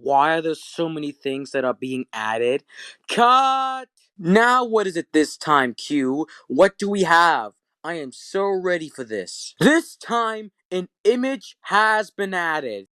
why are there so many things that are being added? Cut! Now what is it this time, Q? What do we have? I am so ready for this. This time, an image has been added.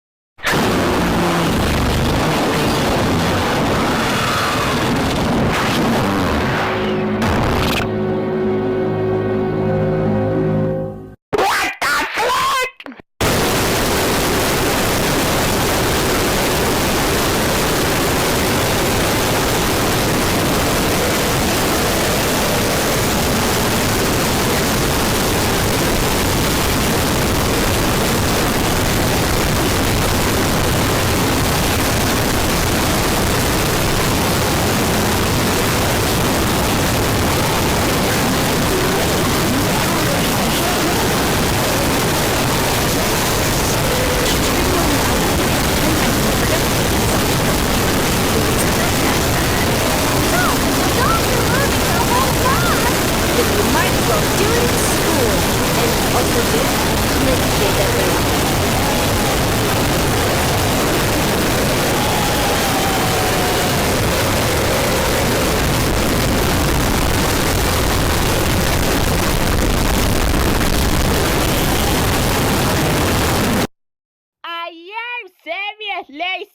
Are you seriously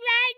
right